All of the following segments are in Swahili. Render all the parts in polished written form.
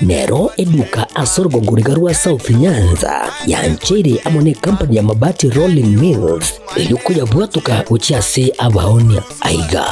Nero eduka asorgo ngurigarua South Nyanza yanchere amone company ya mabati Rolling Mills yuko yabwatuka uchiase abaonia aiga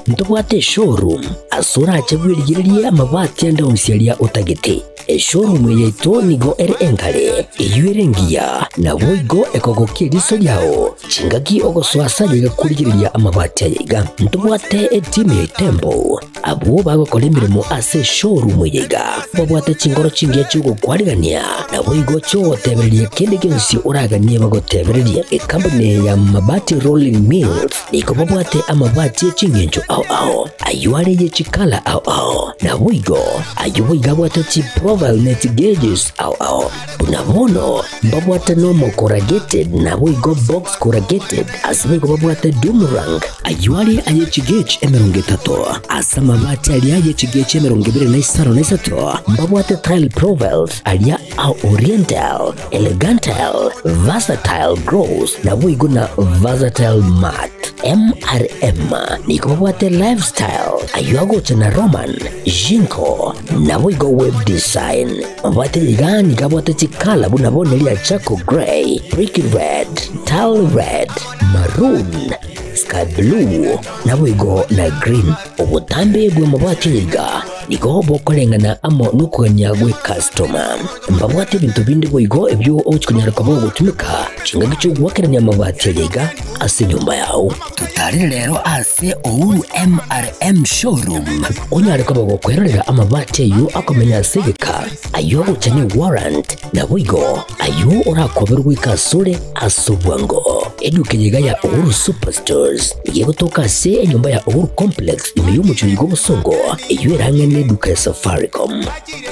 ntobwate showroom asura achabwirigirie amabati anda umsialia utagete showroom yeito nigo enkare eyuerengia na boigo ekogokiriso yao chingaki ogoswasa yiga kurigiriria amabati yiga ntobwate team tembo abo bagokora imirimo ase showroom yiga babwate chingoro chingia chugo kwarigania na boigo cho tebererie kende gensi uraganie bagotebererie company ya mabati Rolling Mills niko babwate amabati chingenjo ao ayuare ye chikala ao na boigo ayuiga bwate chi profile net gauges ao unamono babwate normal corrugated na boigo box corrugated asimigo babwate Dumarang ayuare aye chigage emerongetato asama mabati ali aye chigage emerongibire na isaro na isato babwate tile profiles alia au oriental elegantal versatile grows na boigo na versatile mat MRM niko babwate lifestyle ayuago chana Roman Jinko na boigo web design babwate yigani kabwate chikala bunabone lia Chaco Grey, Brick Red, Tile Red, Maroon, Sky Blue na boigo na Green obutambe bwe mabwate yiga niko bokolengana amo nukuganya gwe customer mbabwate bintu bindi boigo ebyo ochikunyara kabo gutumika chinga gicho gwakeranya mabwate yiga ase nyumba yao tutari rero ase Ouru MRM showroom onyare kabo gukwerera amabwate yu akomenya segeka ayo uchane warrant na boigo ayo urakoberwa ikasure asubwango eduke yiga ya Ouru Superstores yego toka se nyumba ya Ouru Complex imeyumu chuigo busongo iyo erangene duka ya Safaricom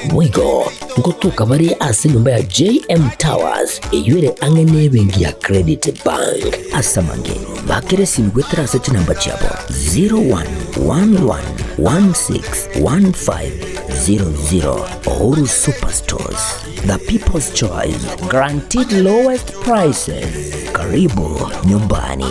boigo ngotuka bari ase nyumba ya JM Towers iyo ere angene bengi ya Credit Bank asamange bakere simgwetra se namba chabo 0111161500 Ouru Superstores, the people's choice, guaranteed lowest prices. Karibu nyumbani.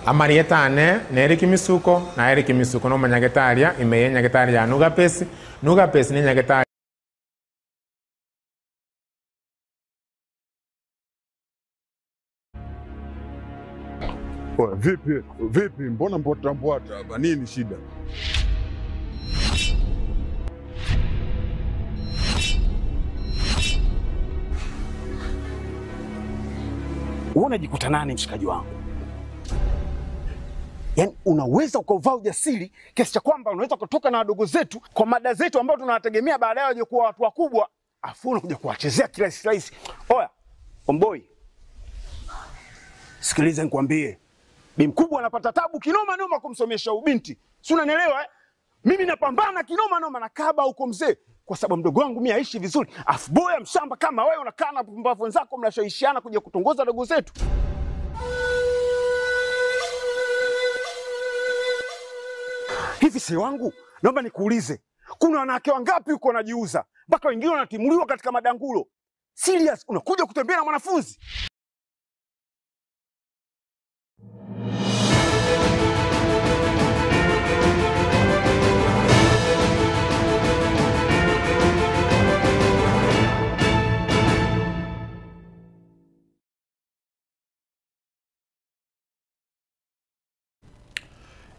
Amarietane neri kimisuko na eri kimisuko no manyagetaria imeye nyagetaria nugapesi ni nyagetaria. Vipi mbona mbota hapa nini shida? Unajikuta nani mshikaji wangu? Yaani unaweza ukavaa ujasiri kiasi cha kwamba unaweza kutoka na wadogo zetu kwa mada zetu ambao tunawategemea baadaye waje kuwa watu wakubwa, afu unakuja kuwachezea kirahisi. Oya, omboi. Sikiliza nikwambie. Bi mkubwa anapata tabu kinoma noma kumsomesha ubinti. Si unanielewa eh? Mimi napambana kinoma noma na kaba huko mzee kwa sababu mdogo wangu mimi aishi vizuri. Afu boya mshamba kama wewe unakaa na pumbavu wenzako mnashawishiana kuja kutongoza dogo zetu. Hivi si wangu, naomba nikuulize. Kuna wanawake wangapi huko wanajiuza? Mpaka wengine wanatimuliwa katika madangulo. Serious, unakuja kutembea na mwanafunzi?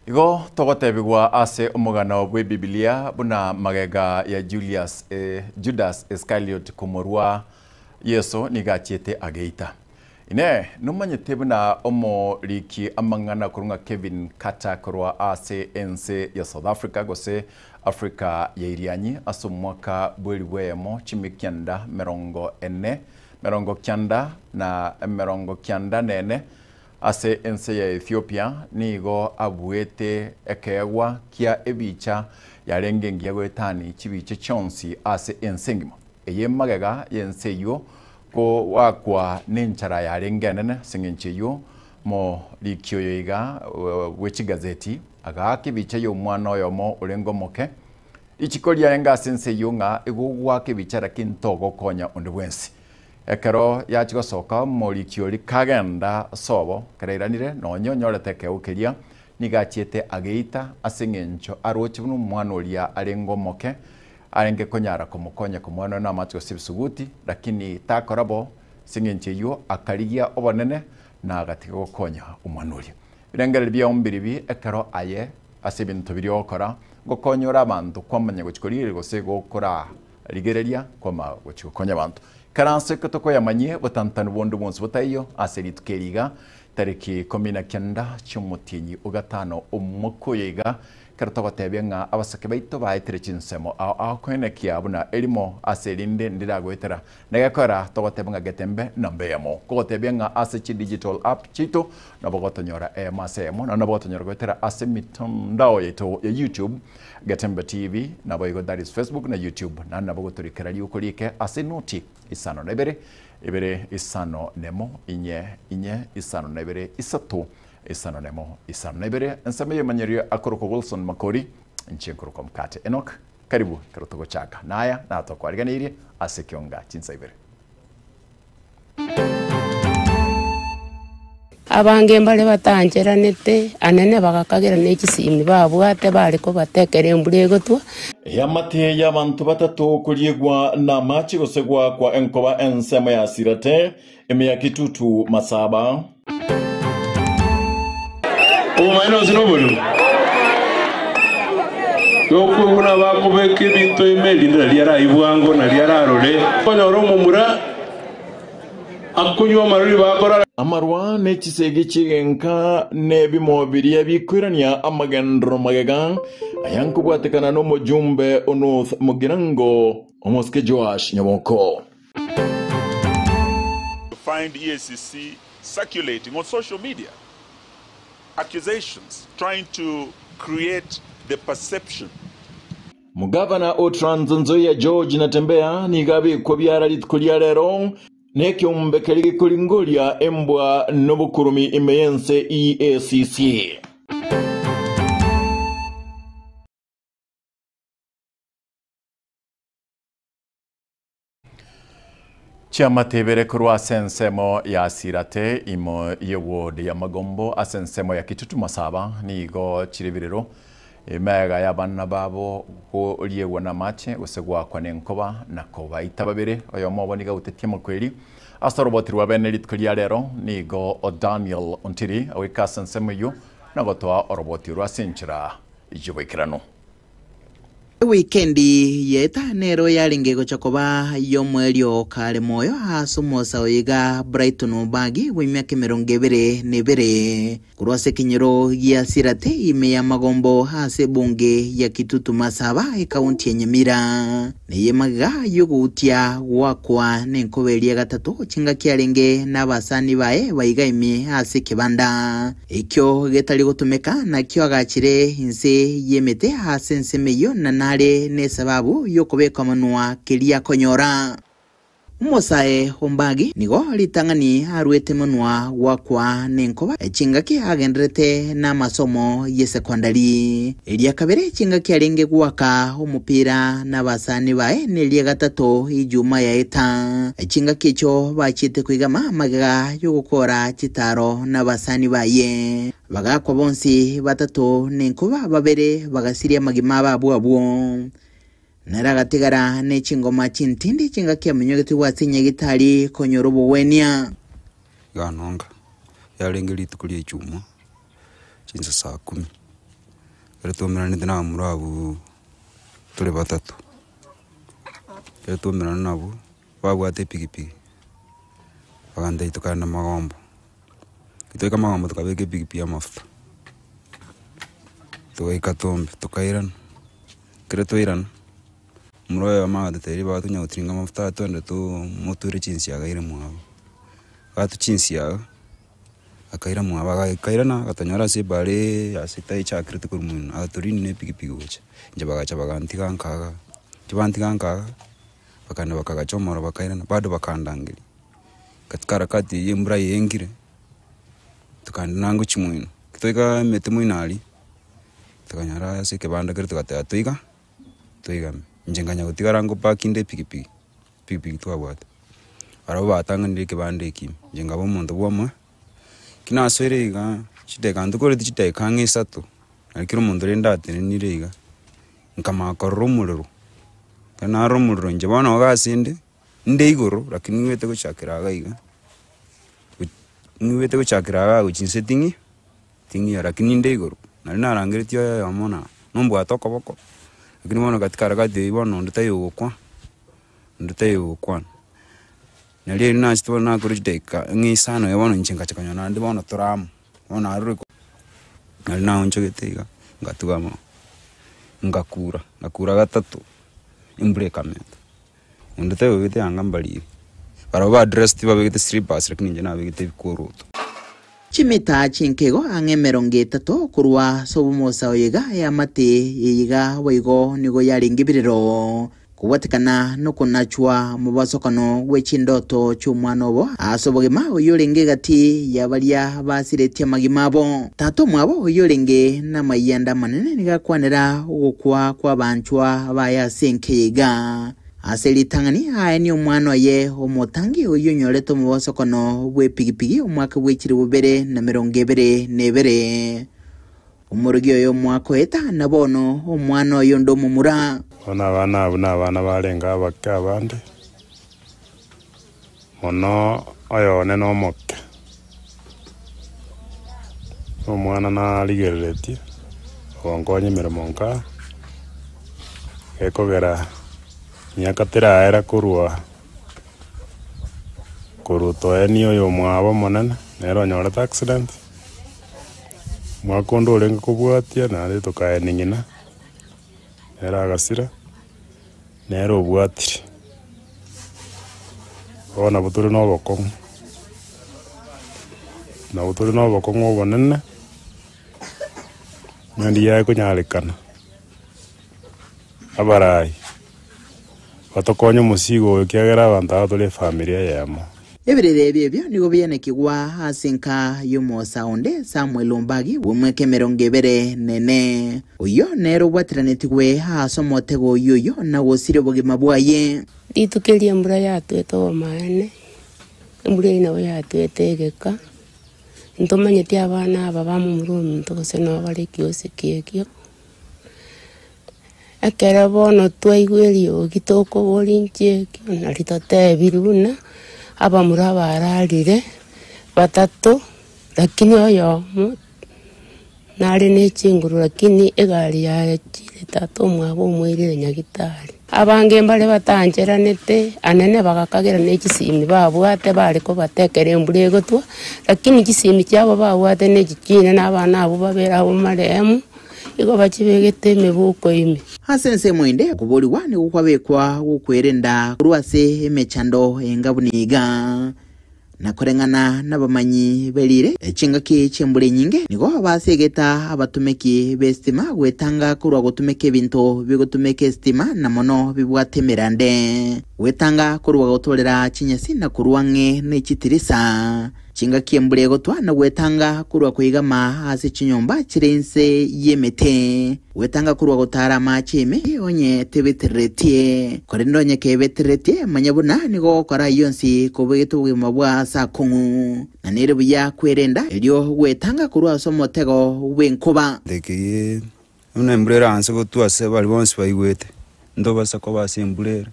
Igo togotebigwa ase omugano bwe Biblia buna magega ya Judas Iscariot kumurwa Yesu nigachiete ageita. Ine numanyete buna omoriki amangana kurunga Kevin Kata kurwa ase ense ya South Africa gose Africa ya irianyi aso mwaka bweli wemo chimikyanda merongo kyanda nene ase ense ya Ethiopia nigo abuete ekewa kia ebicha yarengengia gwetani chibiche chonsi ase ensengimo eye magega yense yo ko wakwa nenchara yarengenene singenche yo mo likyo yiga wechi gazeti aga kibiche yo mwana oyo mo urengo moke ichikolia enga sense yo nga egugwa kibichara kintogo konya ondebwensi ekero yachi gosoka morikiori kagenda sobo karairanire nonyo nyorete keukiria nigachiete ageita aseng'encho aroche buno mwana oria arengomoke arenge konyara kumukonya kumwana na matgo sibsuguti lakini takorabo sing'enche yo akarigia obonene na agatiga gukonya omwana oria birengere bia ombiribi ekero aye ase bintu biri okora gukonyora abantu kwamanya guchikorire gose gukora rigereria kwama guchikonya abantu karanse kotoko yamanyie butantanu bondu bonse butayo ase ritukeriga tariki 19 cy'umutinyi ugatano umukoyega karutogotebye nga abasake baito baitire chinsemo aho kwenekia buna elimo aserinde ndiragwetera negakora togotebye nga getembe nambeyamo kogotebye nga ase chi digital app chito nabogotonyora masemo na nabogotonyora gwetera ase mitandao yeto ya YouTube Getembe TV naboigo that is Facebook na YouTube na nabogoturikira yukurike ase noti isano na ibere isano nemo inye isano na ibere isatu isano nemo isano na ibere nsame yemanyerio akoroko Wilson Makori nchinkoro mkate Enoch karibu karotogo chaka naya na atokwarganirie ase kionga chinsa ibere abange mbale batangeranete anene bagakagira n'ekisimi babwate bali ko batekere embulego twa yamate y'abantu batatu kuliegwa na machi gosegwa kwa enkoba ensema ya sirate emya kitutu masaba umaino zinobulu yokubuna bakubeke bintu emeli ndaliara ibwango naliara role konyoro mumura akunywa maruri bakora amarwa nechisege chigenka nebimobiri bikwirania amagendro magega ayankubwatekana no mujumbe onoth mugirango omoske Joash Nyaboko. Find EACC circulating on social media accusations trying to create the perception. Mugavana o Trans Nzoia George Natembea nigabe ko byaralitkulia rero nekyombe keligi kulingolia embwa nobukurumi imeyense EACC. Chama tebere kurwa sensemo ya sirate imo yewode ya magombo asensemo ya kitutu masaba nigo chiribiriro emega ya bana babo ko liyewa na mache usegwa kwa nenkoba na koba itababere oyo moboniga utetie makweli asarobotiri wa benelit kulia rero nigo o Daniel Ontiri awika sensemo yo na gotoa orobotiri wa senchira ijibikirano Weekendi yeta nero yalinge gochakoba yomwelio kale moyo hasumosa oiga Brighton bagi wimyake merongevere nebere kurwase kinyero ya sirate ime ya magombo hase bunge ya kitutu masaba ekaunti ya Nyamira neye maga yogutia wakwa nenkobeli ya gatatu chinga kialenge n'abasani bae baiga ime hase kibanda ekyo getali gutumeka na kyo agachire inse yemete hase nsemeyo na nale ne sababu yokobeka manua kelia konyora Mosae Hombagi nigo litangani haruete manua wakwa nenkoba chingaki agendrete na masomo ye sekondari elia kabere chingaki alenge kuwaka umupira na basani bae nelia gatatu ijuma ya eta chingaki cho bachite kwigama magaga yogukora chitaro na basani baye bagakwa bonsi batatu nenkoba babere bagasiria magima babwo Naragatigara ne chingoma chintindi chingakia mnyogeti watsinye gitali konyorobo wenia ganonga yalengeli tukulie chuma chinza saa 10 kaletomera ndina murabu tule batatu kaletomera nabo babwate pigipigi baganda itukana magombo kitoka magombo tukabeke pigipigi ya mafuta tukaikatombe tukairan kretoiran Mroya mama teri batu nyautinga mafuta tonde tu moturi chinsi agaire mwabo batu chinsi ya akaira mwabo akaira na katanyara se bare asita icha critical mun aturini ne pigipigi uche nje bagacha baganti kankaga tibanti kankaga bakana bakaga chomora bakaira na bado bakandangiri katikara kati yembra yengire tukanda nangu chimwino kitoika metemu inali tukanyara se kebanda kirtu kata tuiga njenganya gutigarango pakinde pigipigi twabwate arabo batangandire kibande iki jenga bo muntu bwamwe kina swere iga chiteka ndukore chiteka ngisatu arikiro muntu renda atenire iga nkama korumururu kana rumururu nje bana wagasinde nde igoro lakini niwete gushakira agaiga niwete gushakira aga guchinse tingi lakini nde igoro nari narangiriti yo amona nombo atoko boko lakini bono katika rakati bono ndutayo kwa nali na sto na kurujeka ngisano yabona nchenga chakanyana ndi bono turamu bono aruri nali na unchogetega ngatugama ngakura gatatu imbure kameta ndutayo bite angambali baraba address tiba bigite strippers lakini nje na bigite bikuruto chimita chinkego ang'emero ngetato kurwa sobumosa oyiga ya mate yiga waigo nigo yaringibiriro kuwatikana no kunachwa mubasokano wechindoto cy'umwana obo asobogema oyolenge gati yabalia basiretia magimabo tato mwabo oyolenge na mayanda manene nigakwanira ugukwa kwa banchwa baya senkeyiga aseli tangani ni umwana ye omotangi oyonyoleto mubasokano bwe pigipigi umwaka w'ikiri bubere na 2022 umurugi yo mwako eta nabono umwana yo ndo mumura ona abana barenga bakka abandi mono ayo ne no mokke umwana na ligereti ongonye mirmonka ekogera nyakatera era kurwa kuruto eni oyo mwabo monene nero nyora accident mwakondo olenga kubwatia na rito kae ningina era agasira nero obwatiri ona buturi no bokongo na buturi no bokongo bonene nandi ya kunyalikana abarai batokonye musigo kyagera abantu atole familia yamo ebirere byebyo nigo byenekigwa asinka y'umosa onde Samuel Ombagi w'umweke 2022 uyo nero bwatiranetigwe hasomotego yoyo na wosire bogima bwaye ditukelie mbura yatweto maene mbura ina yatwetegeka ntomanyeti abana aba bamumurumi ntokose no bari kiosi kiekio akera bono twaigwerio gitoko bolinche na ritote biruna aba muraba ararire batatu lakini oyo nari n'ekinguru lakini egari ya tatu mwabo mwirire nyagitari abange mbale batanjeranete anene bagakagira n'ekisimi babwate bari ko batekere embulego twa lakini kisimi cyabo babwate n'ekikine n'abana abo babera abo maremu igo bakibegete emebuko ime hasense mwende kuboliwa ni gukwabekwa gukwerenda kurwase emechando engabuniga nakorengana n'abamanyi belire ekingaki cyembule nyinge nigo basegeta abatumeki bestima wetanga kurwa gutumeke bintu bigutumeke stima na mono bibwatemerande wetanga kurwa gutolera kinyasi na kurwange n'ekitirisa chingaki embule gotwana wetanga kurwa kuigama hasi chinyomba chirense yemete wetanga kurwa gotara machime onye tebeteretie korendo nye kebeteretie manyabuna nigo kora yonsi kobeto bwimabwa sakungu na nere buya kwerenda elyo wetanga kurwa somotego wenkoba ndeke una embulera anse gotwa se bali bonsi bayiwete ndobasa ko basembulera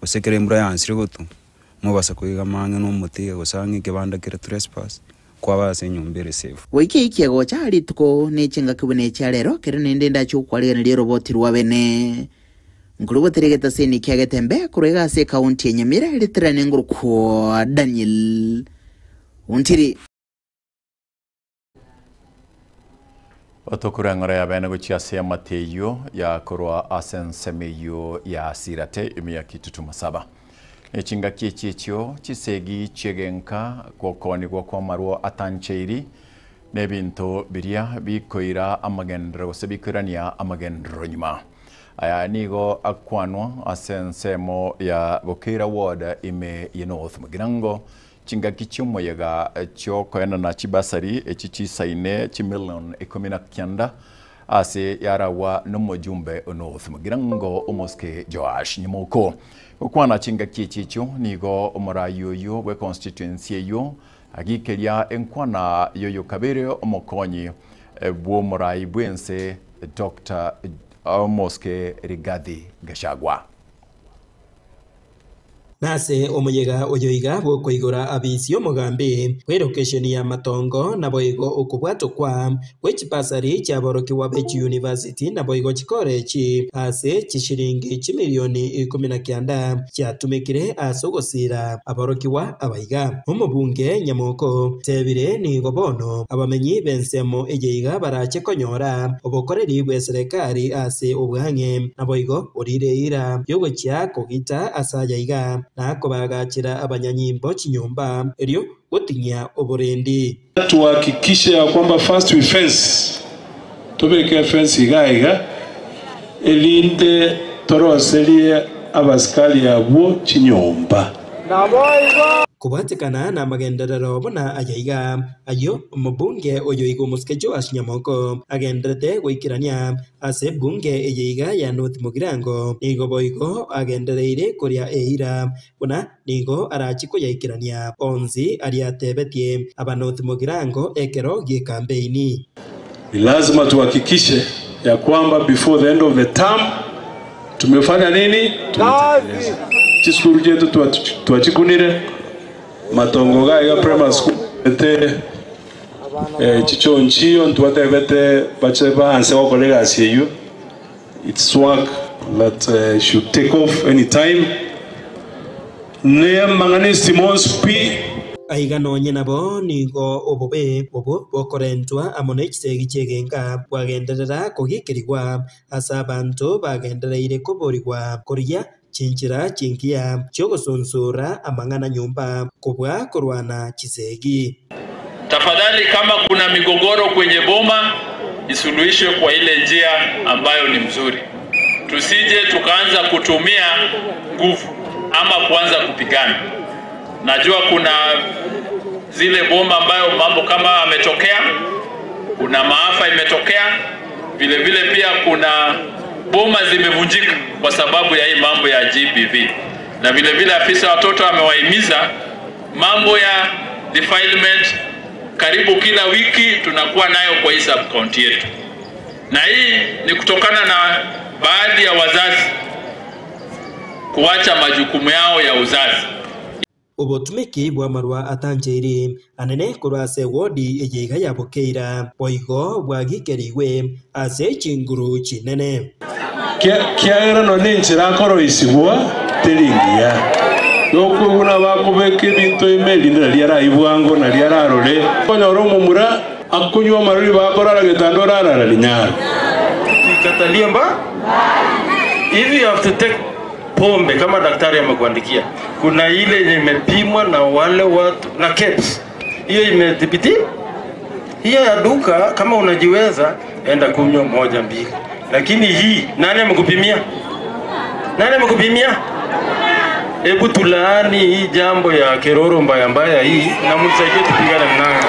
osekere embura yansi gotu mubasa kuiga mange no muti gosangi kebanda kire trespass kwa base nyombere safe wiki ikiego cyari tuko nechenga kibone cyarero kere nende ndacho kwalira ni robot rwabene ngulubo teregeta seni kyagetembe kurega se county nyamira litrane nguru kwa Daniel untiri otokurangora ya bene guchiase Mateyo ya korwa asensemeyo ya sirate imyaki tutumasaba echinga kiechio chisegi chegenka kokoni kwa marwo atancheiri nebinto biria bikoira amagendro sebikurania amagendro nyuma aya nigo akwanwa asensemo ya Bokera Ward ime North Mugirango chinga kichumo yaga choko yana na chibasari echichi saine chimillion ekomina kyanda ase yarawa n'umujumbe North Mugirango Omoske Joash Nyamoko ukwana chinga kichicho nigo omurayoyo we constituency yo agikeria enkwana yoyo kabere omokonyi bwo murai bwense Dr. Omoske Rigathi Gachagua. Nase omuyega oyoiga bwokoigora abisi omugambi kwerokesheni ya matongo na boigo okubwatokwa wechipasari kyaborokiwa bechi university na boigo chikorechi ase chishiringi chimilioni 19 kyatumikire asogosira aborokiwa abaiga omubunge Nyamoko tebire ni gobono abamenyi bensemo ejeiga barache konyora obokoreri bwe serikali ase obwange na boigo orireira yogochya kogita asayaiga na kubagachira abanyanyimbo chinyumba elio gotinya oborendi tuhakikishe ya kwamba first we fence tubeke fence igaiga elinde toroselie abaskali abo chinyumba kubatikana na magenderero bona ajaiga ayo mubunge oyoigo Omoske Joash Nyamoko agenderete goikirania ase bunge ejeiga ya North Mugirango nigo boigo agendereire kuria eira bona nigo arachiko yaikirania onzi ariatebetie aba North Mugirango ekero gikambeini. Ni lazima tuhakikishe ya kwamba before the end of the term tumefanya nini? Chiskuru chetu tuachikunire matongo gaiga primary school ete chichonchio ntuate bete bache baanse wakolega asieyo. It's work that should take off any time. Ne manganisi monspi aiga nonye nabo nigo obobe obo bokorentwa amone kisegi chegenga bwagenderera kogikirigwa asa abantu bagendereire kuborigwa koria chinchira chinkia chogosonsora amangana nyumba kubwa korwana kisegi. Tafadhali kama kuna migogoro kwenye boma isuluhishwe kwa ile njia ambayo ni mzuri. Tusije tukaanza kutumia nguvu ama kuanza kupigana. Najua kuna zile boma ambayo mambo kama ametokea, kuna maafa imetokea, vile vile pia kuna boma zimevunjika kwa sababu ya hii mambo ya GBV. Na vile vile afisa watoto amewahimiza mambo ya defilement karibu kila wiki tunakuwa nayo kwa hii sub county yetu. Na hii ni kutokana na baadhi ya wazazi kuacha majukumu yao ya uzazi. Obotumiki bwa marwa atanjeri anene kurase wodi ejeiga ya Bokeira boigo bwagikeriwe ase chinguru chinene kiagira no ninchira koro isigwa teringia yokuguna bakubeke bintu imeli ndira ibwango na liara role konyoro mumura akunywa maruri bakora gitandora rara linyara ikataliamba hivi you have to take pombe kama daktari amekuandikia. Kuna ile imepimwa na wale watu na KEBS. Hiyo imedhibiti. Hiyo ya duka kama unajiweza enda kunywa 1-2. Lakini hii nani amekupimia? Nani amekupimia? Hebu tulaani hii jambo ya keroro mbaya hii na msaidie tupigane nayo.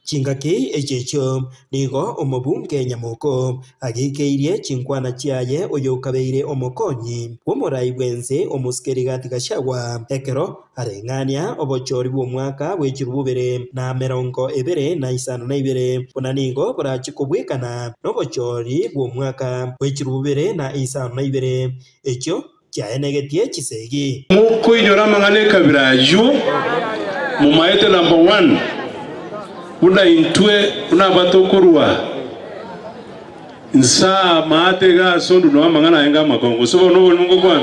Chingaki echecho nigo omubunge Nyamoko agikeirie chinkwana chiaye oyo kabeire omokonyi omurai bwense Omoske Rigathi Gachagua ekero arengania obochori bw'omwaka bw'echirubere na 2022 bona nigo borachikobwekana n'obochori bw'omwaka bw'echirubere na 2022 ekyo kyaenegetie chisegi muko inyora mangane kabirajo mumaete number 1 una intwe una batokorwa nsa maate ga sondu no mangana yenga makongo so no nungo kwa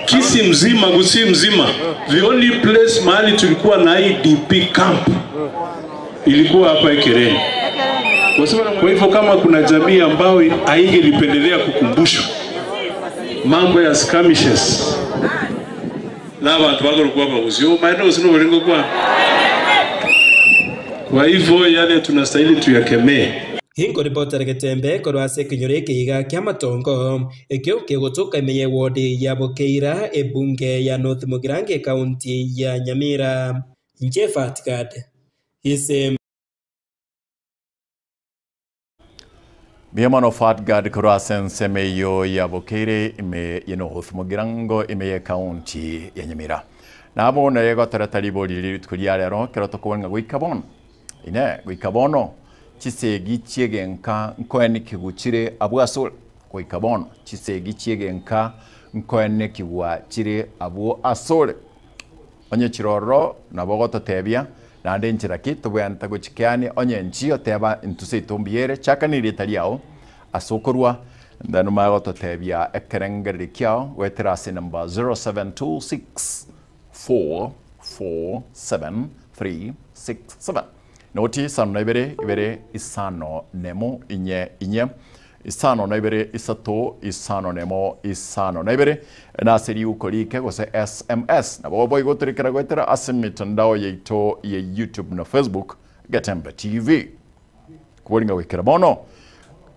kisi mzima gusi mzima the only place mahali tulikuwa na IDP camp ilikuwa hapa Ekereni. Kwa hivyo kama kuna jamii ambayo haingelipendelea kukumbushwa mambo ya skirmishes na abantu bagorwa baguzio maana usino bolingo kwa hivyo yale tunastahili tuyakemee. Hingo ripota Getembe korwase kinyore kiga kya matongo ekyo kegotoka imeye wodi ya Bokeira ebunge ya North Mugirango county ya Nyamira Njefatgad hise Biamano Fatgad Kurasen Semeyo Yabokere ime yeno Huthmogirango ime county ya Nyamira. Nabo na yego tarataribo lili tukuliarero keroto kuwenga wikabon. Ine wikabono chisegi chiegenka nkoeni kiguchire abu asul wikabono chisegi chiegenka nkoeni kiguachire abu asul. Onye chiroro na bogoto tebia na ndenchira kitu bwanta guchikiani onye nchio teba intuse tombiere chakaniri taliao asokorwa ndano magoto tebia ekerengeri kiao weterase number 0726447367 noti sano naibere ibere isano nemo inye isano naibere isato isano nemo isano naibere na seri ukolike gose SMS na bobo igotrikira gwetera asemitandao yeito ye YouTube na Facebook Gatembe TV kubolinga wekera bono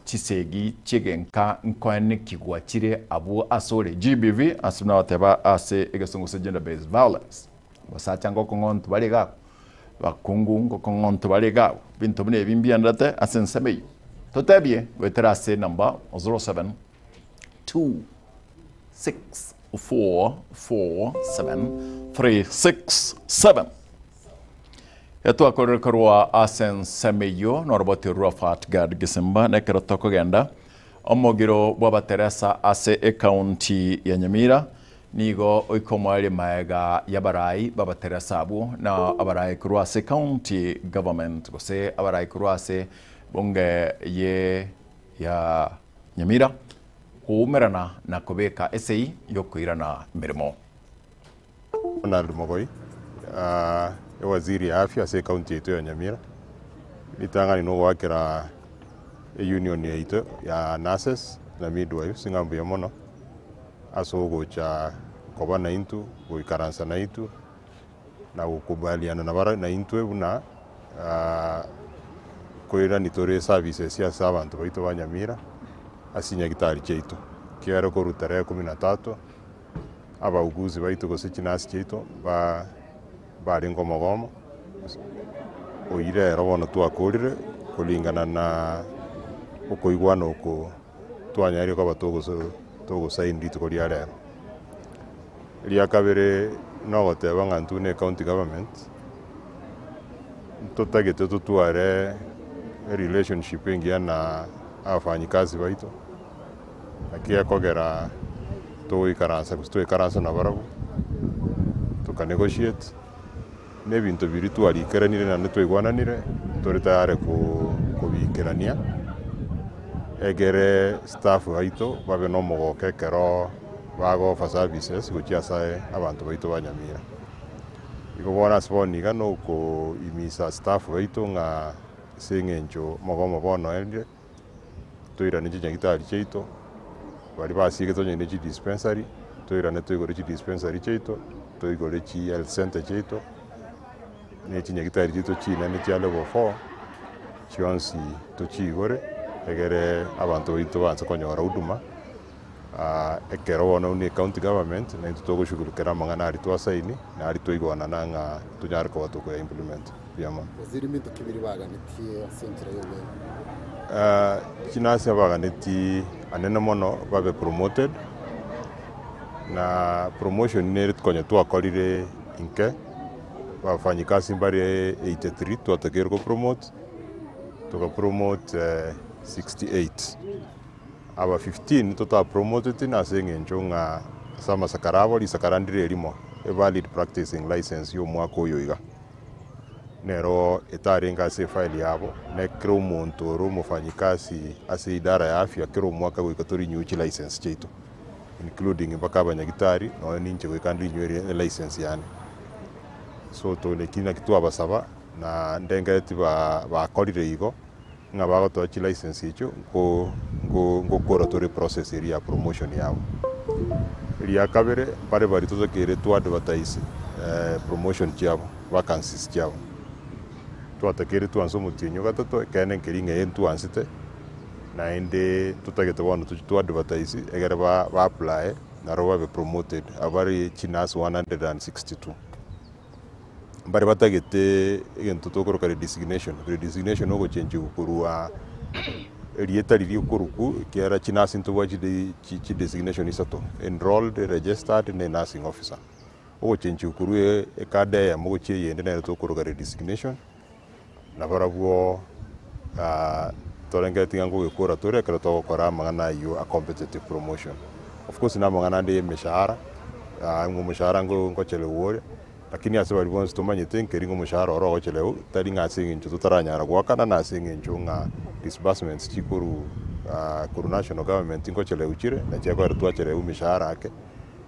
chisegi chigenka nkoene kigwachire abu asore GBV asuna wateba ase egasunguse gender based violence basacha ngoko ngontu baliga bakungu ngoko ngontu baliga bintu bine bimbiandate asensemeyo Totebie, weterase number 0726447367. Eto akorwa asen semeyo norboti ruafat gad gisimba nekero toko genda omogiro bwaba Teresa ase county ya Nyamira nigo oikomwali maega yabarai baba Teresa abu na abarai kurwa ase county government gose abarai kurwa ase bunge ye ya Nyamira kuumerana na kubeka SAI yokuirana mirimo. Ronald Mogoi waziri ya afya ase kaunti yetu ya Nyamira litangani no wakira union yetu ya nurses na midwives singambu ya mono asogo cha kobana intu kuikaransa na itu na ukubaliana na bara na intu na koira nitore services ya sabantu baito ba Nyamira asinya gitari cheito kiaro ko rutare 13 aba uguzi baito gose chinasi cheito ba ringo mogomo oire robono twakurire kulingana na ukoigwana uko twanyari ko batogo sign dit ko liare lia kabere no goteba ngantu ne county government totagete tutuare relationship ingia na afanyikazi baito akia kogera to ikaransa na barabu tuka negotiate ne bintu biritu ali keranire na neto igwananire tore tayare ko bikerania egere staff baito babe no mogoke kero bago for services guchia sae abantu baito ba Nyamira iko bona sponiga no ko imisa staff baito nga sengencho mogomo bono ende toira ne jigitari cheito bali basige to nyene dispensary toira ne toigore dispensary cheito toigore health center cheito ne jigitari cheito china ne tia level 4 chionsi to chigore egere abantu bito banza konyora huduma ekero bono ni county government na tutogo shughulika mangana ari twasaini na ari toigona nanga tunyar ko batuko implement yama waziri minto kibiri baganitie centre yobe chinasi baganiti anene mono babe promoted na promotion ne tkonye twakorire inke bafanyikazi mbari 83 twatakero ko promote tuka 68 aba 15 tota promoted na sengencho nga sama sakarabo li sakarandire limo a valid practicing license yo mwako yoiga nero etarenga se file yabo ne kro monto ro mufanyikazi ase idara ya afya kro mwaka wikatori nyuchi license cheito including mpaka banyagitari no ninche wikandi nywere license yani so to le kina kitu abasaba na ndenga eti ba kolire igo nga bago to chi license icho go koratory process area promotion yabo ria kabere pare bari to kere to advertise promotion chabo vacancies chabo to atakere to anso mutinyo gatato kene keringa yentu ansite na ende tutagete wano to advertise egere ba apply na roba be promoted abari chinas 162 bari batagete egento to korokare designation ogo change kurua rieta riri kuruku kiara chinasin to waji chi designation isato enrolled, registered ne nursing officer o chenchi ukuru e kade ya mo chi yende na to kuruga designation na barabuo tolenga tingango ekora tore kala to kora mangana you a competitive promotion. Of course na mangana de mishahara mshahara ngo chele wore lakini asaba libonse tumanye tenke ringo mshahara oro chele tari ngasingi ncho tutaranya kwa kana na singi ncho nga disbursements chikuru kuru national government ngo chele uchire na chako rtua chele mshahara yake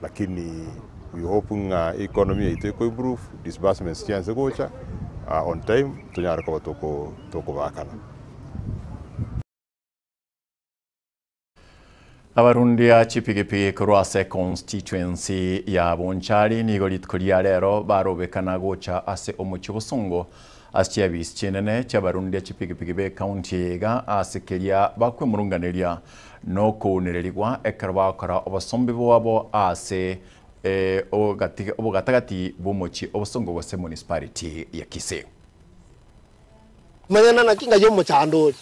lakini we hope nga economy ite ko improve disbursements chance gocha on time tunyara ko toko bakana. Abarundi ya chipigipigi kurwase constituency ya Bonchari nigorit kuria rero barobekana gocha ase omuchi busongo asya bischenene cy'abarundi ya chipigipigi be county yega asekeria bakwe murunganeria no kunererirwa ekarabakora obasombe bwabo ase obugatagati bumuchi obusongo bwase municipality ya Kisii manyana nakinga yo muchandori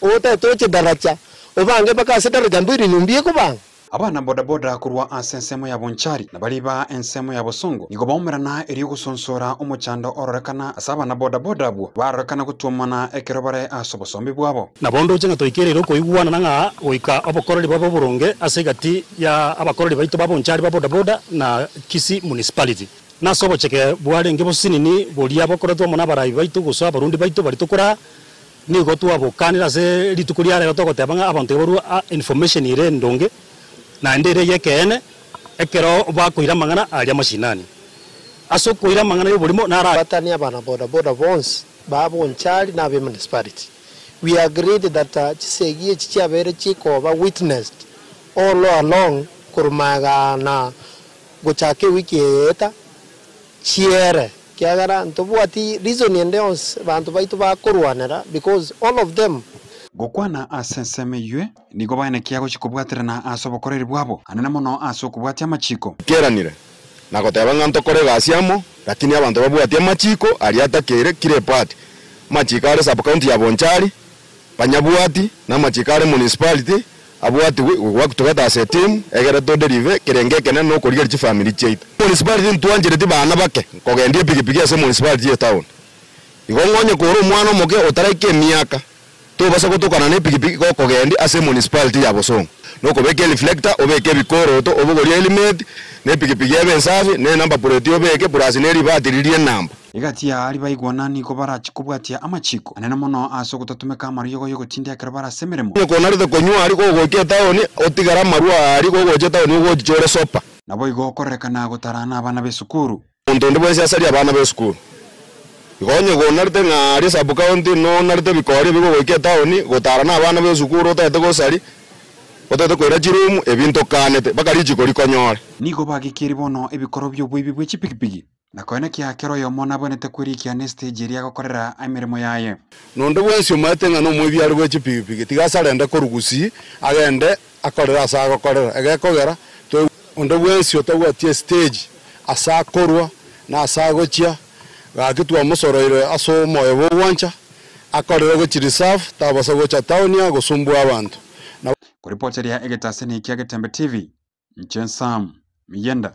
ote toche daracha obange baka sedara jambiri numbie ko bang abana bodaboda kurwa asensemo ya Bonchari na baliba ensemo ya Bosongo nigo baumerana eri gusonsora umuchando ororekana asaba na bodaboda bwo barorekana gutumana ekerobare asobosombi bwabo na bondo chenga toikerero ko igwana nanga oika abakorori babo buronge asegati ya abakorori baito babo Bonchari babo bodaboda na Kisii municipality na sobo cheke bware bosinini bolia bokoretwa mona barayi baito guso abarundi baito baritukura nigo tuabokanira se litukuria rero togotebanga abantu boru information ire ndonge na ndere yekene ekero bakuira mangana aria mashinani aso kuira mangana yo bulimo nara batania bana boda bonds babo Bonchari na be municipality we agreed that chisegie chiabere chiko ba witnessed all along kurmaga na gochake wiki eta chiere kiagara ntobuati reason endeons bantu baitu bakurwanera because all of them gukwana asenseme yue nigo baine kiago chikubwatira na asobokoreri bwabo anena mono asokubwatia machiko keranire nagotebanga ntokorega asiamo lakini abantu babwatia machiko ariata kere kire part machikare sub county ya Bonchari banyabwati na machikare municipality abwati wakutogata ase team egere to derive kerengeke no koriger chi family cheita municipality ntwanjire ti bana bake kogendie pigipigi ase municipality ya town igongonye koro mwana moke otaraike miaka to basa gutokana ne pigipigi ko kogendi ase municipality ya Bosongo no kobeke reflector obeke bikoro to obogoria helmet ne pigipigi ebe safi ne number plate obeke plus ne ribatiririe number igatia ari baigwana niko barachikubwatia amachiko anena mono asogotatumeka mariyogo yogotindia kerabara semeremo ko naride konywa ari ko goke taoni otigara marua ari ko goje taoni go chore sopa nabo igo korekana gotarana abana besukuru ndondo bwese asari abana besukuru igonye go naride ngari sub county no naride bikori bigo goke taoni gotarana abana besukuru tete go sari otete ko irachirumu ebinto kanete bakari chikori konyore nigo bagikiri bono ebikoro byo bwibi bwe chipigipigi na koene kia kero yo mona bonete kurikia ne stage ria gokorera amirimo yaye nondo bwensi umatenga no mwibi ari gwechi pigipigi tigasarenda korugusi agende akorera asa gokorera egekogera to ondo bwensi otagwatie stage asa korwa na asa gochia gakitwa musoroire aso moyo bwancha akorera gochi reserve tabasa gocha town ya gusumbua abantu kuripoteria egetase ni kia Getembe TV Nchensam Miyenda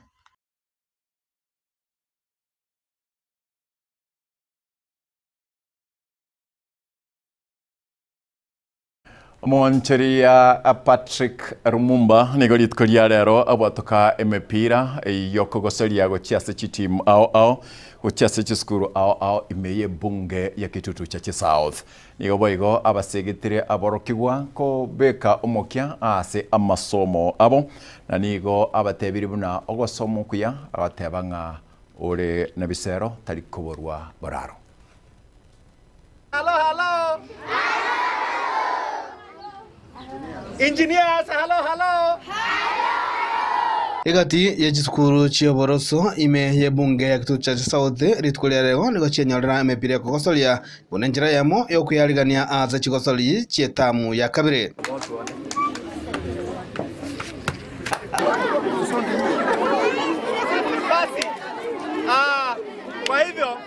Moncheria Patrick Rumumba nigorit kuria rero abatoka emepira yokogoseria gochiase chitim ao gochiase chiskuru ao imeye bunge ya kitutu cha South nigo boigo abasegitire aborokigwa ko beka omokia ase amasomo abo na nigo abatebiri buna ogosomo kuya abatebanga ore nabisero tarikoborwa boraro. Hello Engineers, hello. Igati ya jiskuru chia boroso ime ya bunge ya kitutu cha South ritkulia rego niko chia nyalira emepire kukosolia bunenjira yamo yo kuyarigania aza chikosoli chia tamu ya kabire. Kwa hivyo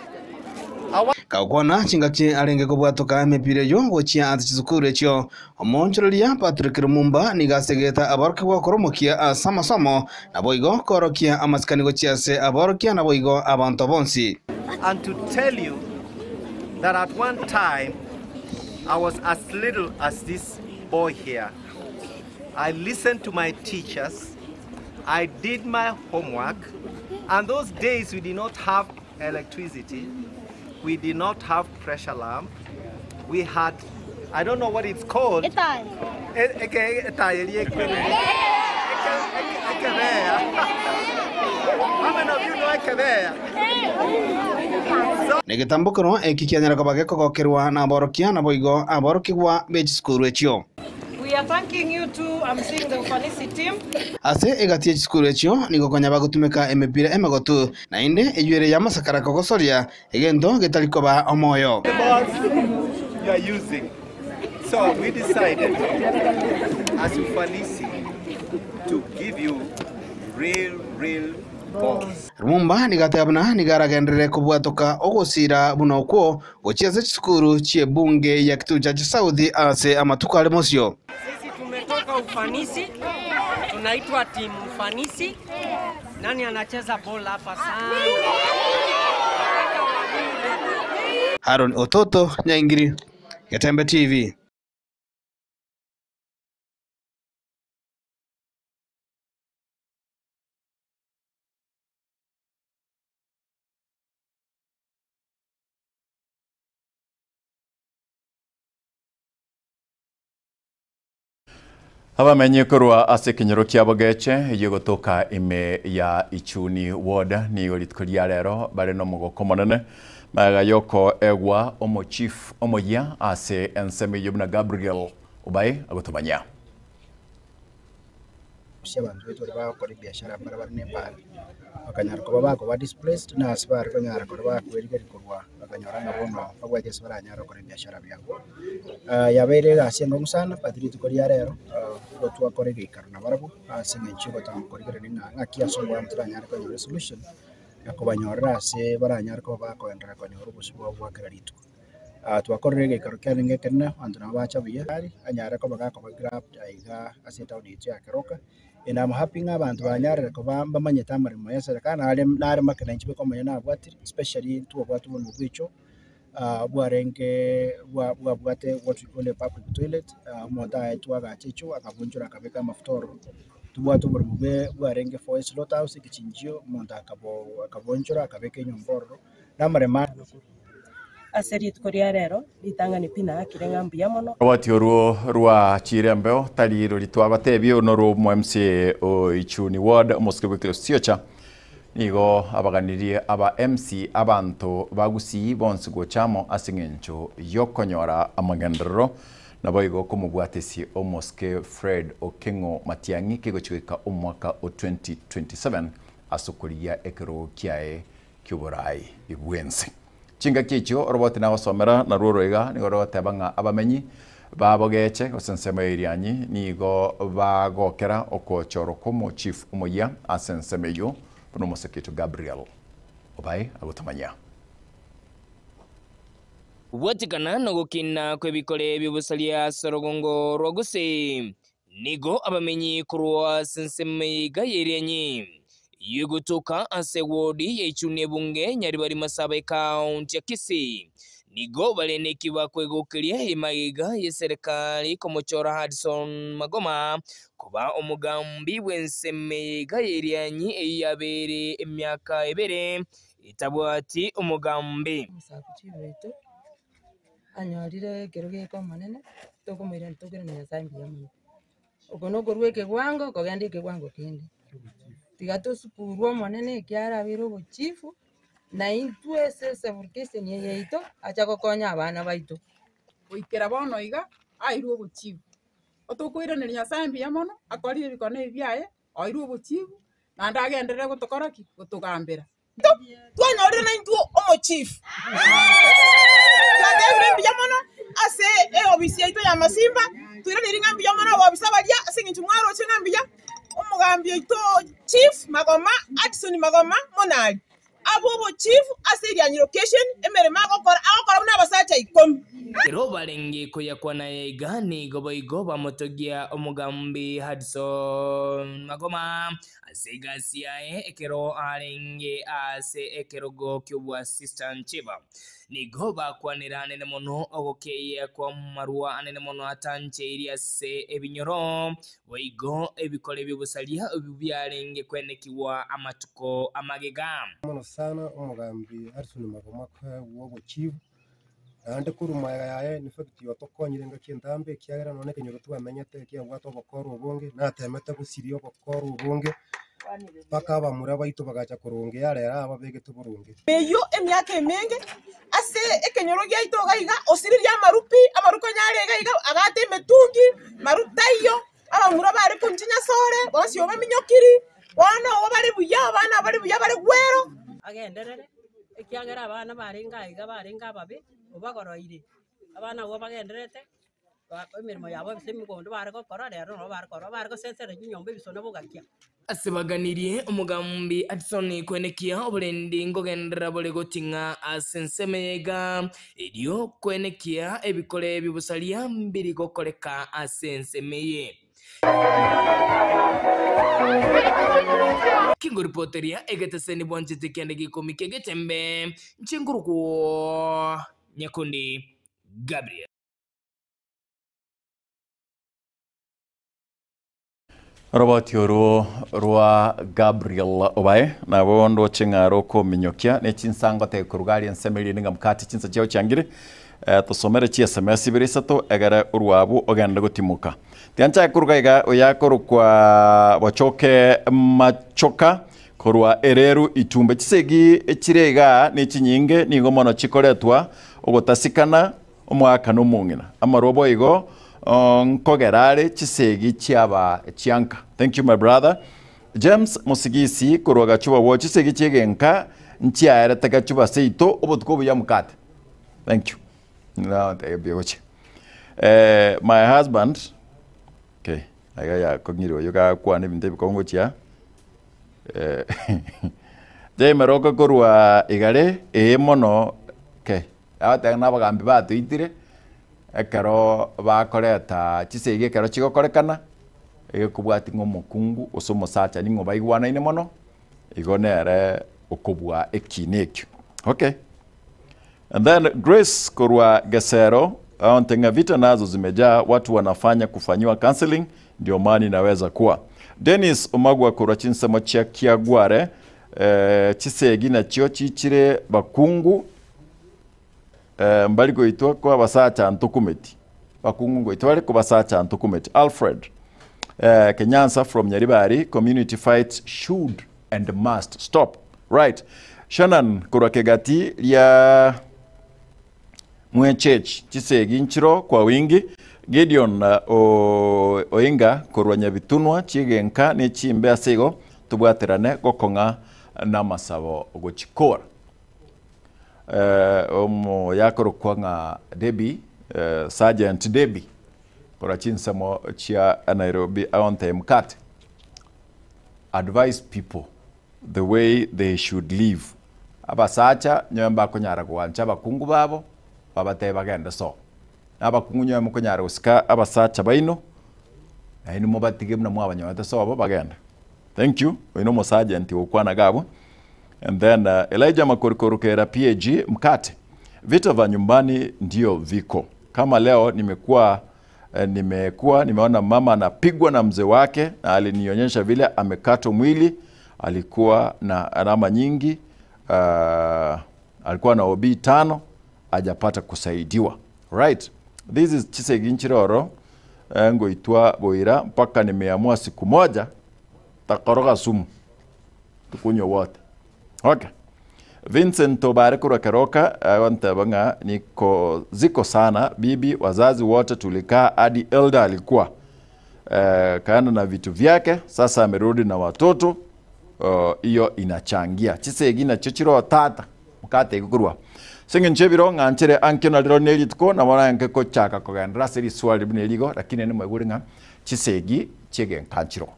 gakwana chingaki arenge kubwatoka emepire yo gochia atisukuru ekyo omonchororia Patrick Lumumba nigasegeta abaroki gwakoromokia samasomo naboigo korokia amasikani gochiase abarokia naboigo abantu bonsi. And to tell you that at one time I was as little as this boy here. I listened to my teachers, I did my homework, and those days we did not have electricity, we did not have pressure lamp, we had, I don't know what it's called. How many of you know Ekebea? Negitambukiro ekikianyara kabageko gokerwa na aborokia naboigo aboroki gwa bechskuru ekyo. We are thanking you too. I'm seeing the Ufanisi team. Ase egatie chikuru ekyo nigokonya bagutumika emepira emegotu na inde ejuere ya masakara kogosoria egento getalikoba omoyo. You are using. So we decided as Ufanisi to give you real balls. Lumumba nigatabna nigaragendere kubwatoka ogosira bunokwo gochiase chikuru chie bunge ya kituja cha Saudi ase amatuko alemosio. Sisi tumetoka Ufanisi, tunaitwa timu Ufanisi. Nani anacheza bola hapa sana? Aaron Ototo, Nyangiri, Gatembe TV. Abamenye korwa ase kinyoro kiabogeche yegotoka ime ya Ichuni ward ni olitkolia rero bare no mogoko monene maga yoko egwa omo chief omoya ase enseme yobna Gabriel Obaye agotobanya abantu betu bakora biashara barabara Nepal bakanyara ko babako ba displaced na asbar ko nyara ko bakwirige rikorwa bakanyara nabono bagwaje sibara nyara ko biashara byabo yabere gasengo musana Patrick koria rero twa korege karna barabu asinge chigo tam korige ninga ngakia songo amtra nyara ko resolution yakobanyora ase baranyara ko bako endra ko nyoro busubwa bwa kreditu twakorege karukane ngekena anduna bacha biya anyara ko bagako grab aiga aseta oditi akaroka. And I'm happy abantu banyara ko bamanye tamarimo ya serikali nare makana nchibe ko manyana bwati especially tu bwatu mu bwicho bwarenge bwate what we call a public toilet monda etu agachicho akavunjura akabeka mafutoro tubwatu burumbe bwarenge for slot house kichinjio monda akavunjura akabeka nyomboro namarema Aserit koria rero litanga ni pina kirenga mbia mono. Wati rwa chirembeo taliro litwa batebi onoro mu MC o Ichuni ward Moscow Closiocha nigo abaganirie aba MC abantu bagusi bonse gochamo asingencho yokonyora amagendero naboigo kumubwatesi o Moscow Fred Okengo Matiangi kigochweka omwaka o 2027 asukuria ekero kiae kyuborai ibwense. Chinga kicho robote na wasomera na rurega ni robote banga abamenyi babogeche osensema irianyi nigo bagokera okochoro komo chief umoya asensemeyo puno moseketo Gabriel Obaye agotamanya watikana no gukina kwebikole byobusalia sorogongo rwaguse nigo abamenyi kurwa sensemeiga irianyi yugutuka ase wodi ya Ichuni bunge nyari bari Masabe county ya Kisii nigo baleneki bakwegukiria imayiga ya serikali komochora Hudson Magoma kuba omugambi w'ensemeiga irianyi eyabere emyaka ebere itabwati omugambi musakuchibeto anyorire keroge ko manene tokomwira ntogere na Nyasaye yamu ogono gorweke gwango kogandike gwango kindi tigato supurwa monene kiara biro bochifu na intwe sese burkese ni yeito acha gokonya abana baito oikera bono iga airuo bochifu otokwirana Nyasaye mbia mono akorire bikone byaye airuo bochifu na ndagendere gutokoroki gutugambira twanyorire na intwe omo chief ndagendere mbia mono ase obisi yaito ya Masimba twirane ngambia mono obisa balia asingi mwaro chingambia umugambi ito chief Magoma Hudson Magoma Monali abo chief asiri any location emere magokora muna basacha 10 Kero barenge kuyakwana igani gobo motogia omugambi Hudson Magoma asigasiae ekero arenge ase ekero go kyubu assistant chiba nigoba kwanira nene mono ogokeye kwa marua anene mono atanche iriase ebinyoro boigo ebikole bibusalia obibyarenge kwenekiwa amatuko amagega mono sana omugambi Hudson Magoma wo chief ande kurumaga yaye ni fact yotokonyire ngakintambe kiagera none kenyoro twamenyete kiagwa tobokoro ubunge natemete gusirio bokoro ubunge paka bamura baito bagacha kurunge yarera ababege tuburunge meyo emyaka emenge ase ekenyoro gyaito gaiga osiriria amaruko nyare gaiga agate metungi marutayo abamura bari kunjinya sore bose obaminyokiri wana obari buya bari gwero agenderere ekiagera abana barenga babe ubagoroire abana bo bagenderete emirimo yabo bisemigondo bari gokora rero no bari gosensera nyombe bisone bugakia asibaganirie umugambi Hudson kwenekia obulendi ngogendera bole gotinga asensemega edio kwenekia ebikole bibusalia mbiri gokoleka asensemeye Kingo reporteria egeteseni bonjete kende gikomike getembe nchengurukwo Nyakundi Gabriel Robot yoro rwa Gabriel obaye na bondo chingaro ko minyokia ne chinsango te kurugari ensemeli ninga mkati chinsa cheo changire tusomere chi SMS birisato egara urwabu ogenda gutimuka tiancha kurugaiga oyakoro kwa wachoke machoka korwa ereru itumbe chisegi echirega ne chinyinge ningo mono chikoretwa ogotasikana omwaka no mungina amarobo igo nkogerare chisegi chiaba chianka. Thank you my brother James Musigisi korwa chuba wo chisegi chigenka nchiaere taka chuba seito obotko buya mukate. Thank you. No, my husband okay agaya kogiro yoga kwane binde bikongo chia de meroko korwa igare mono okay ata na bagambi batu itire ekero bakoreta chisege ekero chigokorekana ekubwati ngomukungu osomo sacha ningo baigwana ine mono igonere okobwa ekinekyo. Okay. And then Grace Korwa Gesero, aontenga vita nazo zimejaa, watu wanafanya kufanyiwa counseling, ndio mani naweza kuwa. Dennis Omagwa Korwa chinsemo chia kiagware, chisegi na chio chichire bakungu, mbali goitwa kwa basacha antukumeti. Bakungu goitwa kwa basacha antukumeti. Alfred, Kenyansa from Nyaribari, community fight should and must stop. Right. Shannon Korwa Kegati, ya Mwechech chisegi nchiro kwa wingi. Gideon Oinga korwa Nyabitunwa chigenka ne chimbe asego tubwaterane gokonga namasabo gochikora. Omo yakoro kwanga Debbie Sergeant Debbie korwa chinsamo chia Nairobi aonte mkate. Advise people the way they should live. Abasacha nyamba konyara kwancha bakungu babo babate bagenda so abakungunya mukonyara usika abasacha baino aino mobatige mna mwabanyota so abo bagenda. Thank you ino mo sergeant okwana gabo. And then Elijah Makorkorokera PAG mkate vita vya nyumbani ndio viko kama leo nimeona mama anapigwa na mzee wake na alinionyesha vile amekatwa mwili, alikuwa na alama nyingi, alikuwa na OB 5 hajapata kusaidiwa. Right, this is Chisegi Nchiroro ngoitwa Boira mpaka nimeamua siku moja takoroga sumu tukunywe wote. Okay. Vincent Tobare Karoka wantabanga niko ziko sana bibi wazazi wote tulikaa hadi elder alikuwa kaenda na vitu vyake, sasa amerudi na watoto, hiyo inachangia Chisegi na chochiro tata mkate igurwa singe nchebiro nganchere anke na roneli tko na wana anke ko chaka ko gan raseri swali bneligo lakini ne maguringa Chisegi chege kanchiro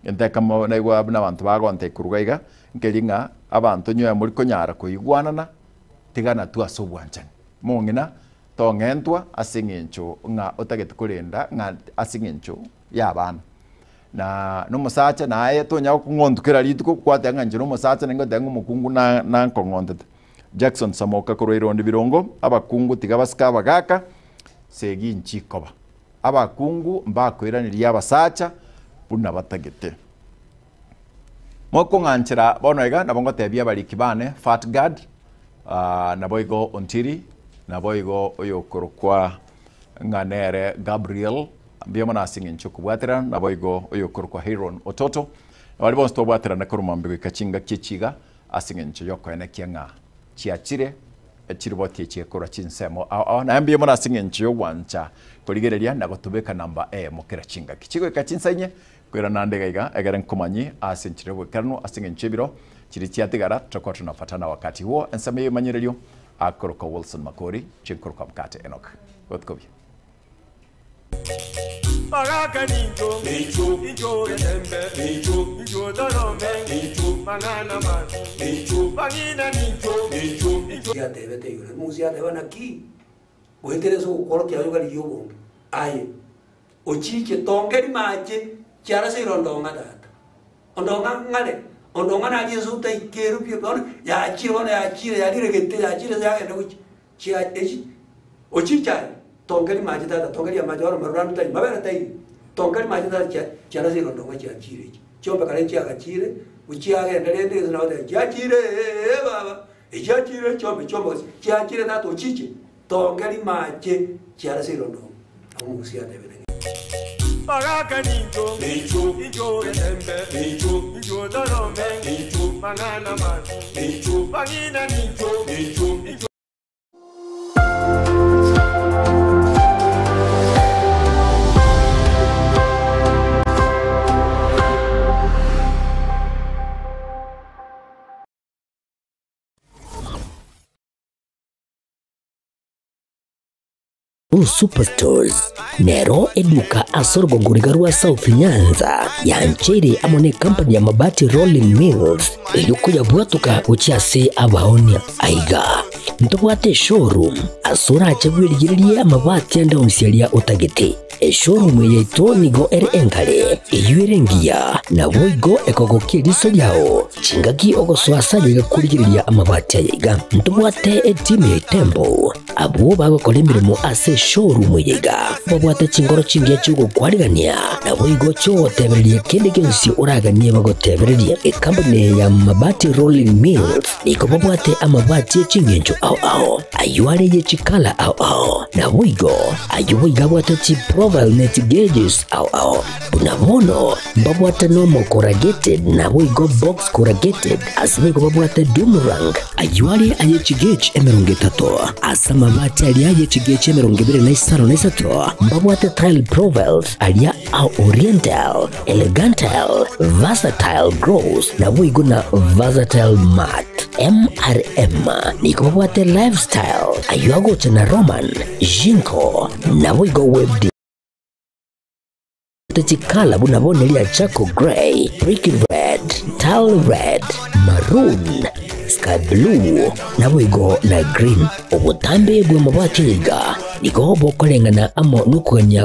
ente kama na igwa abna bantu bago ante kurugaiga ngelinga abantu nyoe muri konyara kuigwanana tigana tu asobwanchani mongina tongentwa asing'encho ng'a otagete kurenda ng'a asing'encho y'abana na n'omusacha naye tonya kung'ondukira rituko kwate ng'ancho n'omusacha ningotenga omukungu na nkong'ondete Jackson Samoka korwa irondi birongo abakungu tiga basika bagaka segi nchikoba abakungu mbakwiraniria abasacha buna batagete moko ng'anchira bono iga nabo ngotebia bariki bane Fat Guard nabo igo Ontiri nabo igo oyokorokwa ng'anere Gabriel mbiyamo nasing'encho kubwatira nabo igo oyokorokwa Heron Ototo bari bonse tobwatira na korumambe gikachinga kichiga asing'encho yokoene kianga chiachire echiriboti echekora chinsemo na mbiyamo nasing'encho yogwancha korigereria na gotubeka namba mukira chinga kichigo ikachinsainye kwera nandega iga egere nkomanyi asinchire gwekarano asing'encho biro chiri chiatigara tutakuwa tunafatana wakati huo enseme manyererio akoroka Wilson Makori chinkoroka mkate Enoch gotkobi Magaka ninjo yatembe ninjo dorome mangana man bangina ninjo ya tebete yule muzi ya tebana ki goheterezo ukoro kya yogali yobonge aye ochiche tongeri mache kyara se rondonga data ondonga ngale ondonga na yesu tai keru pye don ya chiro na ya chire ya diregete ya chire ya endo chia echi ochicha tongeri maji data tongeri ya maji ora marano tai mabera tai tongeri maji data kyara se rondonga chia chire chomba kale chia ka chire uchia ga ndende na wada chia chire baba chia chire chomba chia chire data ochiche tongeri maji kyara se rondonga amusia debe Magaka ninjo yatembe ninjo dorome mangana man bangina ninjo Superstores Nero eduka asorgo ngurigarua South Nyanza yanchere amone company ya mabati Rolling Mills eyukuya bwatuka uchiase abaonia aiga ntobwate showroom asura achabwirigirie amabati anda onsialia utagete showroom yeito nigo enkare eyuerengia na boigo ekogokiriso yao chingaki ogoswasa yiga kurigiriria amabati aiga ntobwate team Temple abo bagokora imirimo ase showroom yiga babwate chingoro chingia chugo kwarigania na boigo cho tebererie kende kyonsi uraganie bagotebererie company ya mabati Rolling Mills niko babwate amabati chingencho ao ayuare ye chikala ao na boigo ayuiga bwate chi profile net gauges ao unamono babwate normal corrugated na boigo box corrugated asime babwate Dumarang ayuare aye chigage emerongetato asama mabati alia ye chigage emerongebere na isaro na isato mbabwate tile profiles alia au oriental elegantal versatile gross na boigo na versatile mat MRM niko babwate lifestyle ayuago chana Roman Jinko na boigo web Techikala bunabonelia Chaco Grey, Brick Red, Tile Red, Maroon, Sky Blue, na wigo na Green. Obutambe bwe mabati yiga, niko bokolengana amo nukanya